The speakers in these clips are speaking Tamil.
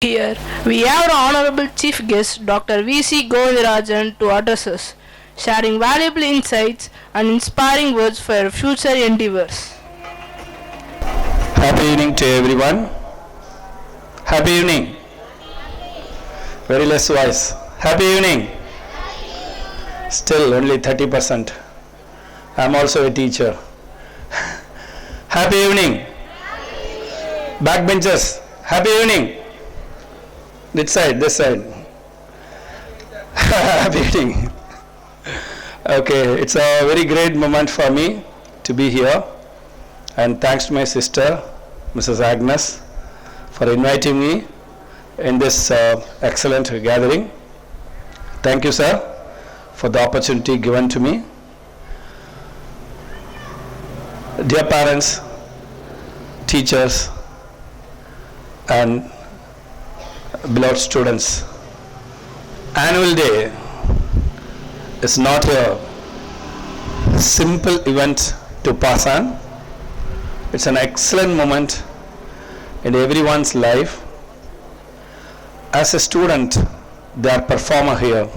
Here we have our Honorable Chief Guest Dr. V.C. Govindarajan to address us, sharing valuable insights and inspiring words for our future endeavors. Happy evening to everyone. Happy evening. Very less voice. Happy evening. Still only 30%. I am also a teacher. Happy evening. Backbenchers. Happy evening. This side. Happy evening. Okay, it's a very great moment for me to be here, and thanks to my sister, Mrs. Agnes, for inviting me in this excellent gathering. Thank you, sir, for the opportunity given to me. Dear parents, teachers, and beloved students, Annual Day is not a simple event to pass on. It's an excellent moment in everyone's life. As a student, they are performer here.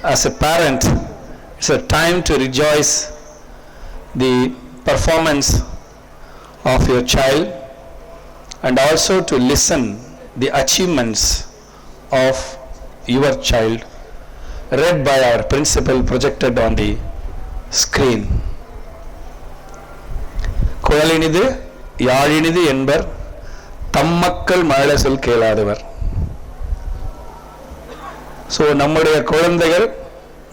As a parent, it's a time to rejoice the performance of your child and also to listen the achievements of your child read by our principal projected on the screen. குழலினிது யாழினிது என்பர் தம்மக்கள் மழ சொல் கேளாதவர். ஸோ நம்முடைய குழந்தைகள்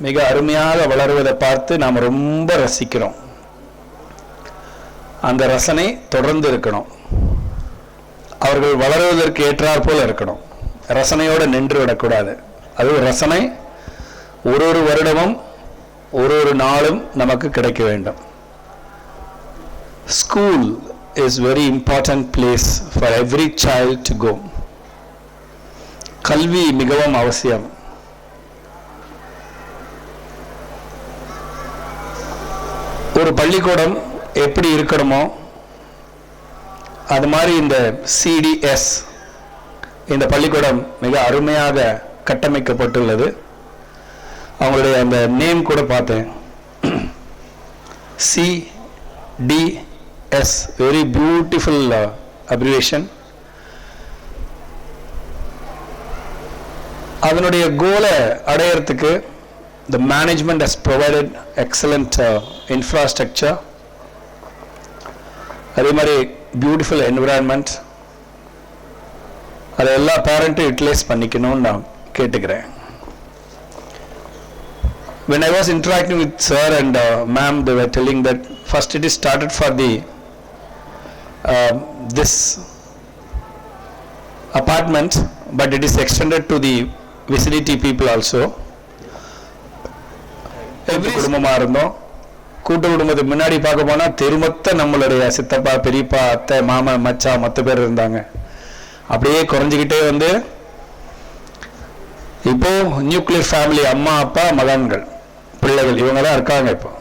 மிக அருமையாக வளருவதை பார்த்து நாம் ரொம்ப ரசிக்கிறோம். அந்த ரசனை தொடர்ந்து இருக்கணும். அவர்கள் வளருவதற்கு ஏற்றாற் போல இருக்கணும். ரசனையோடு நின்று விடக்கூடாது. அது ரசனை ஒரு வருடமும் ஒரு நாளும் நமக்கு கிடைக்க வேண்டும். School is very important place for every child to go. கல்வி மிகவும் அவசியம். ஒரு பள்ளிக்கூடம் எப்படி இருக்கணுமோ அது மாதிரி இந்த CDS இந்த பள்ளிக்கூடம் மிக அருமையாக கட்டமைக்கப்பட்டுள்ளது. அவங்களுடைய அந்த நேம் கூட பார்த்தேன், CDS, வெரி பியூட்டிஃபுல் அப்ரிவேஷன். அதனுடைய கோலை அடையிறதுக்கு the management has provided excellent infrastructure. அதே மாதிரி பியூட்டிஃபுல் என்விரான்மெண்ட். அதை எல்லா பேரண்ட்டும் யூட்டிலைஸ் பண்ணிக்கணும்னு நான் கேட்டுக்கிறேன். When I was interacting with sir and ma'am, they were telling that first it is started for the this apartment, but it is extended to the vicinity people also. Every குடும்பமாக இருந்தோம். கூட்டு குடும்பத்துக்கு முன்னாடி பார்க்க போனால் தெருமொத்த நம்மளுடைய சித்தப்பா, பெரியப்பா, அத்தை, மாமா, மச்சா மற்ற பேர் இருந்தாங்க. அப்படியே குறைஞ்சிக்கிட்டே வந்து இப்போ நியூக்ளியர் ஃபேமிலி, அம்மா, அப்பா, மகன்கள், பிள்ளைகள், இவங்க தான் இருக்காங்க இப்போ.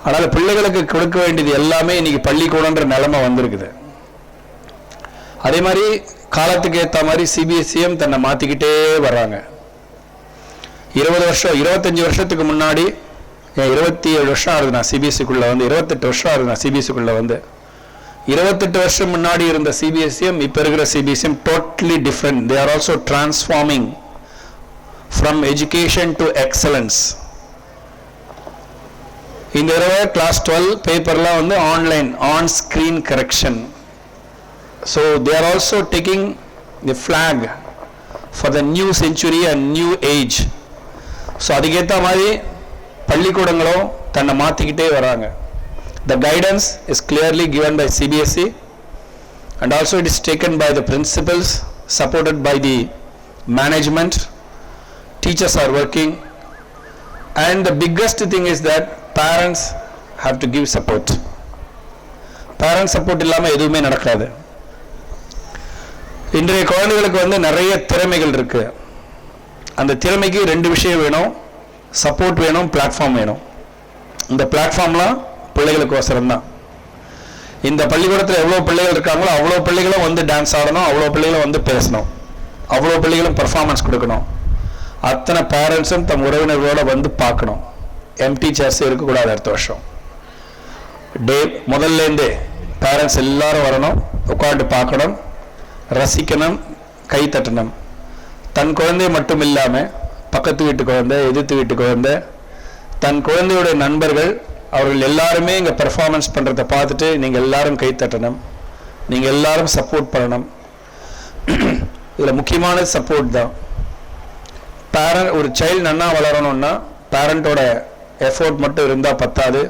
அதனால பிள்ளைகளுக்கு கொடுக்க வேண்டியது எல்லாமே இன்னைக்கு பள்ளிக்கூடன்ற நிலைமை வந்திருக்குது. அதே மாதிரி காலத்துக்கு ஏற்ற மாதிரி CBSE தன்னை மாற்றிக்கிட்டே வர்றாங்க. 20 வருஷம் 25 வருஷத்துக்கு முன்னாடி 27 வருஷம் ஆகுது நான் CBSE-க்குள்ள வந்து, 28 வருஷம் ஆகுது நான் CBSE-க்குள்ள வந்து. 28 வருஷம் முன்னாடி இருந்த CBSE இப்போ இருக்கிற CBSE totally different. They are also transforming from education to excellence. இந்த தடவை கிளாஸ் 12 பேப்பர்லாம் வந்து online, on screen correction. So they are also taking the flag for the new century and new age. So அதுக்கேற்ற மாதிரி பள்ளிக்கூடங்களும் தன்னை மாற்றிக்கிட்டே வராங்க. The guidance is clearly given by CBSE and also it is taken by the principals, supported by the management. Teachers are working, and the biggest thing is that parents have to give support. Parent support இல்லாம எதுவுமே நடக்காது. இன்றைய குழந்தைகளுக்கு வந்து நிறைய திறமைகள் இருக்கு. அந்த திறமைக்கு ரெண்டு விஷயம் வேணும், சப்போர்ட் வேணும், பிளாட்ஃபார்ம் வேணும். இந்த பிளாட்ஃபார்ம்லாம் பிள்ளைகளுக்கு அவசரம் தான். இந்த பள்ளிக்கூடத்தில் எவ்வளோ பிள்ளைகள் இருக்காங்களோ அவ்வளோ பிள்ளைகளும் வந்து டான்ஸ் ஆடணும், அவ்வளோ பிள்ளைகளும் வந்து பேசணும், அவ்வளோ பிள்ளைகளும் பெர்ஃபார்மன்ஸ் கொடுக்கணும். அத்தனை பேரண்ட்ஸும் தம் உறவினர்களோட வந்து பார்க்கணும். எம்டி சேர்ஸ் இருக்கக்கூடாது. அடுத்த வருஷம் டே முதல்லேருந்தே பேரண்ட்ஸ் எல்லாரும் வரணும், உட்காந்து பார்க்கணும், ரசிக்கணும், கை தட்டணும். தன் குழந்தை மட்டும் இல்லாமல் பக்கத்து வீட்டு குழந்தை, எதிர்த்து வீட்டு குழந்தை, தன் குழந்தையுடைய நண்பர்கள், அவர்கள் எல்லாருமே இங்கே பெர்ஃபார்மன்ஸ் பண்ணுறதை பார்த்துட்டு நீங்கள் எல்லாரும் கை தட்டணும், நீங்கள் எல்லாரும் சப்போர்ட் பண்ணணும். இதில் முக்கியமான சப்போர்ட் தான். பேரண்ட் ஒரு சைல்டு நன்னா வளரணும்னா பேரண்ட்டோட எஃபோர்ட் மட்டும் இருந்தால் பத்தாது,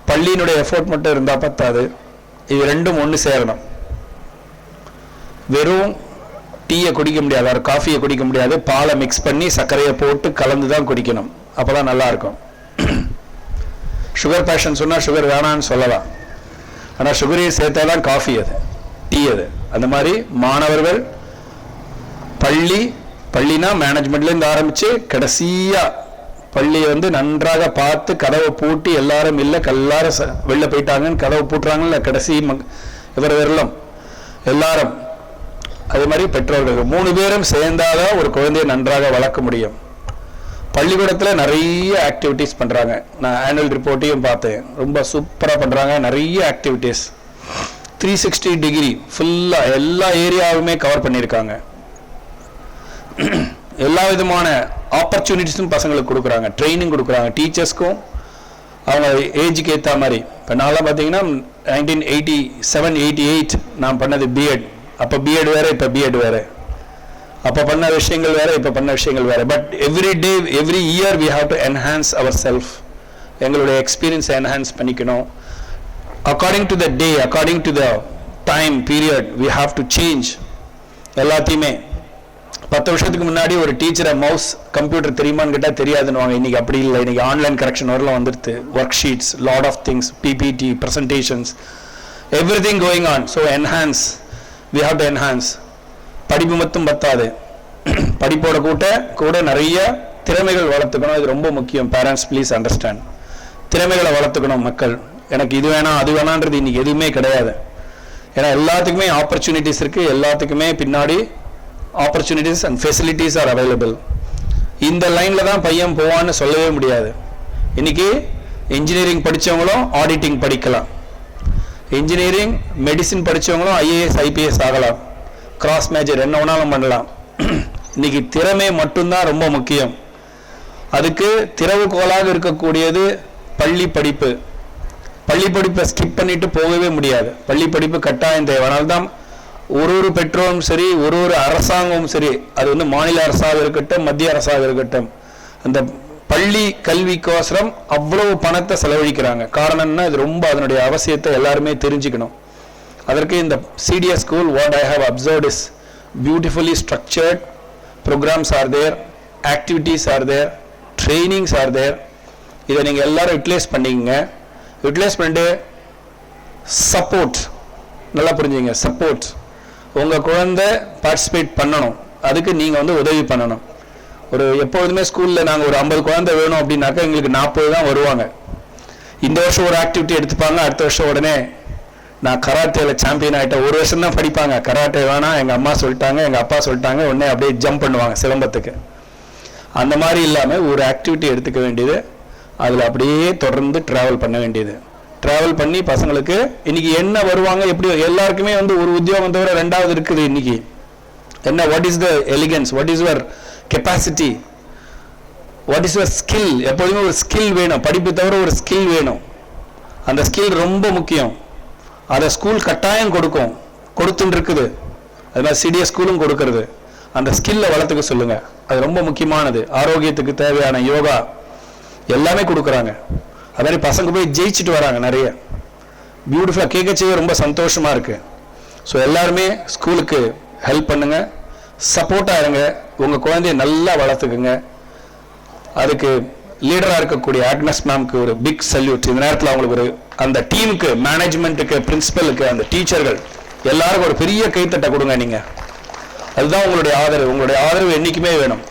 பள்ளியினுடைய எஃபோர்ட் மட்டும் இருந்தால் பத்தாது. இது ரெண்டும் ஒன்று சேரணும். வெறும் டீயை குடிக்க முடியாது, ஒரு காஃபியை குடிக்க முடியாது, பாலை மிக்ஸ் பண்ணி சர்க்கரையை போட்டு கலந்து தான் குடிக்கணும். அப்போ தான் நல்லா இருக்கும். சுகர் பேஷன் சொன்னால் சுகர் வேணான்னு சொல்லலாம், ஆனால் சுகரையும் சேர்த்தா தான் காஃபி அது, டீ அது. அந்த மாதிரி மாணவர்கள் பள்ளினா மேனேஜ்மெண்ட்லேருந்து ஆரம்பித்து கடைசியாக பள்ளியை வந்து நன்றாக பார்த்து கதவை பூட்டி எல்லாரும் இல்லை எல்லாரும் வெளில போயிட்டாங்கன்னு கதவை பூட்டுறாங்கல்ல கடைசி இவர் வரலாம் எல்லாரும். அதே மாதிரி பெற்றோர்கள் 3 பேரும் சேர்ந்தாதான் ஒரு குழந்தையை நன்றாக வளர்க்க முடியும். பள்ளிக்கூடத்தில் நிறைய ஆக்டிவிட்டீஸ் பண்ணுறாங்க. நான் ஆனுவல் ரிப்போர்ட்டையும் பார்த்தேன், ரொம்ப சூப்பராக பண்ணுறாங்க. நிறைய ஆக்டிவிட்டீஸ் 360 டிகிரி ஃபுல்லாக எல்லா ஏரியாவுமே கவர் பண்ணியிருக்காங்க. எல்லா விதமான ஆப்பர்ச்சுனிட்டிஸும் பசங்களுக்கு கொடுக்குறாங்க, ட்ரைனிங் கொடுக்குறாங்க டீச்சர்ஸ்க்கும் அவங்க ஏஜுக்கு ஏற்ற மாதிரி. இப்போ நான்லாம் பார்த்தீங்கன்னா 1987-88 நான் பண்ணது பிஎட். அப்போ பிஎட் வேறு, இப்போ பிஎட் வேறு. அப்போ பண்ண விஷயங்கள் வேறு, இப்போ பண்ண விஷயங்கள் வேறு. But every year we have to enhance our self. எங்களுடைய எக்ஸ்பீரியன்ஸை என்ஹான்ஸ் பண்ணிக்கணும். According to the day, according to the time period we have to change எல்லாத்தையுமே. 10 வருஷத்துக்கு முன்னாடி ஒரு டீச்சரை மவுஸ் கம்ப்யூட்டர் தெரியுமான்னு கேட்டால் தெரியாதுன்னு. இன்னைக்கு அப்படி இல்லை. இன்னைக்கு ஆன்லைன் கரெக்ஷன் வரலாம் வந்துடுது, worksheets, lot of things, PPT, presentations, everything going on. So enhance, we have to enhance. படிப்பு மட்டும் பத்தாது, படிப்போட கூட நிறைய திறமைகள் வளர்த்துக்கணும். இது ரொம்ப முக்கியம். Parents please understand. திறமைகளை வளர்த்துக்கணும் மக்கள். எனக்கு இது வேணாம் அது வேணான்றது இன்னைக்கு எதுவுமே கிடையாது. ஏன்னா எல்லாத்துக்குமே ஆப்பர்ச்சுனிட்டிஸ் இருக்குது, எல்லாத்துக்குமே பின்னாடி opportunities and facilities are available. இந்த லைனில் தான் பையன் போவான்னு சொல்லவே முடியாது. இன்னைக்கு இன்ஜினியரிங் படித்தவங்களும் ஆடிட்டிங் படிக்கலாம், இன்ஜினியரிங் மெடிசின் படித்தவங்களும் ஐஏஎஸ் ஐபிஎஸ் ஆகலாம், கிராஸ் மேஜர் என்ன வேணாலும் பண்ணலாம். இன்னைக்கு திறமை மட்டும்தான் ரொம்ப முக்கியம். அதுக்கு திறவுகோலாக இருக்கக்கூடியது பள்ளி படிப்பு. பள்ளி படிப்பை ஸ்கிப் பண்ணிட்டு போகவே முடியாது. பள்ளி படிப்பு கட்டாயம் தேவை. அதனால்தான் ஒரு பெற்றோரும் சரி, ஒரு அரசாங்கமும் சரி, அது வந்து மாநில அரசாக இருக்கட்டும், மத்திய அரசாக இருக்கட்டும், அந்த பள்ளி கல்விக்கோசரம் அவ்வளவு பணத்தை செலவழிக்கிறாங்க. காரணம்னா இது ரொம்ப அதனுடைய அவசியத்தை எல்லாருமே தெரிஞ்சுக்கணும். அதற்கு இந்த CDS school what I have observed is beautifully structured programmes are there, activities are there, trainings are there. இதை நீங்கள் எல்லாரும் யூட்டிலைஸ் பண்ணிக்கங்க. யூட்டிலைஸ் பண்ணிட்டு சப்போர்ட், நல்லா புரிஞ்சுங்க, சப்போர்ட். உங்கள் குழந்தை பார்ட்டிசிபேட் பண்ணணும், அதுக்கு நீங்கள் வந்து உதவி பண்ணணும். எப்பொழுதுமே ஸ்கூலில் நாங்கள் ஒரு 50 குழந்தை வேணும் அப்படின்னாக்கா எங்களுக்கு 40 தான் வருவாங்க. இந்த வருஷம் ஒரு ஆக்டிவிட்டி எடுத்துப்பாங்க, அடுத்த வருஷம் உடனே நான் கராட்டேல சாம்பியன் ஆகிட்டேன். ஒரு வருஷம் தான் படிப்பாங்க. கராட்டே வேணாம், எங்கள் அம்மா சொல்லிட்டாங்க, எங்கள் அப்பா சொல்லிட்டாங்க, உடனே அப்படியே ஜம்ப் பண்ணுவாங்க சிலம்பத்துக்கு. அந்த மாதிரி இல்லாமல் ஒரு ஆக்டிவிட்டி எடுத்துக்க வேண்டியது, அதில் அப்படியே தொடர்ந்து ட்ராவல் பண்ண வேண்டியது. ட்ராவல் பண்ணி பசங்களுக்கு இன்னைக்கு என்ன வருவாங்க, எப்படி எல்லாருக்குமே வந்து ஒரு உத்தியோகம் தவிர ரெண்டாவது இருக்குது. இன்னைக்கு என்ன, what is the elegance, what is your capacity, what is your skill. எப்போதுமே ஒரு ஸ்கில் வேணும், படிப்பு தவிர ஒரு ஸ்கில் வேணும். அந்த ஸ்கில் ரொம்ப முக்கியம். அதை ஸ்கூல் கட்டாயம் கொடுத்துட்டு இருக்குது. அது மாதிரி சிடிஎஸ் ஸ்கூலும் கொடுக்கறது. அந்த ஸ்கில்லை வளர்த்துக்க சொல்லுங்க, அது ரொம்ப முக்கியமானது. ஆரோக்கியத்துக்கு தேவையான யோகா எல்லாமே கொடுக்குறாங்க. அது மாதிரி பசங்க போய் ஜெயிச்சுட்டு வராங்க நிறைய. பியூட்டிஃபுல்லாக கேட்கச்சே ரொம்ப சந்தோஷமா இருக்கு. ஸோ எல்லாருமே ஸ்கூலுக்கு ஹெல்ப் பண்ணுங்க, சப்போர்ட்டாக இருங்க, உங்கள் குழந்தைய நல்லா வளர்த்துக்குங்க. அதுக்கு லீடராக இருக்கக்கூடிய ஆக்னஸ் மேம்க்கு ஒரு பிக் சல்யூட். இந்த நேரத்தில் அவங்களுக்கு அந்த டீமுக்கு, மேனேஜ்மெண்ட்டுக்கு, பிரின்சிபலுக்கு, அந்த டீச்சர்கள் எல்லாருக்கும் ஒரு பெரிய கைத்தட்டை கொடுங்க. நீங்கள் அதுதான் உங்களுடைய ஆதரவு. உங்களுடைய ஆதரவு என்றைக்குமே வேணும்.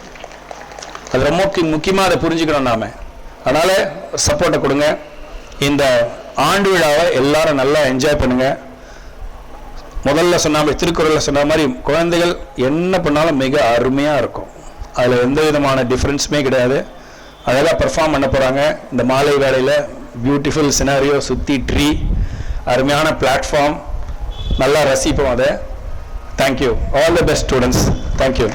அது ரொம்ப முக்கியமாக அதை புரிஞ்சுக்கணும் நாம. அதனால சப்போர்ட்டை கொடுங்க. இந்த ஆண்டு விழாவை எல்லாரும் நல்லா என்ஜாய் பண்ணுங்க. முதல்ல சொன்ன மாதிரி திருக்குறளில் சொன்ன மாதிரி குழந்தைகள் என்ன பண்ணாலும் மிக அருமையாக இருக்கும். அதில் எந்த விதமான டிஃப்ரென்ஸுமே கிடையாது. அழகாக பெர்ஃபார்ம் பண்ண போகிறாங்க. இந்த மாலை வேளையில் பியூட்டிஃபுல் சினாரியோ, சுற்றி ட்ரீ, அருமையான பிளாட்ஃபார்ம், நல்லா ரசிப்போம் அதை. Thank you. All the best students. Thank you.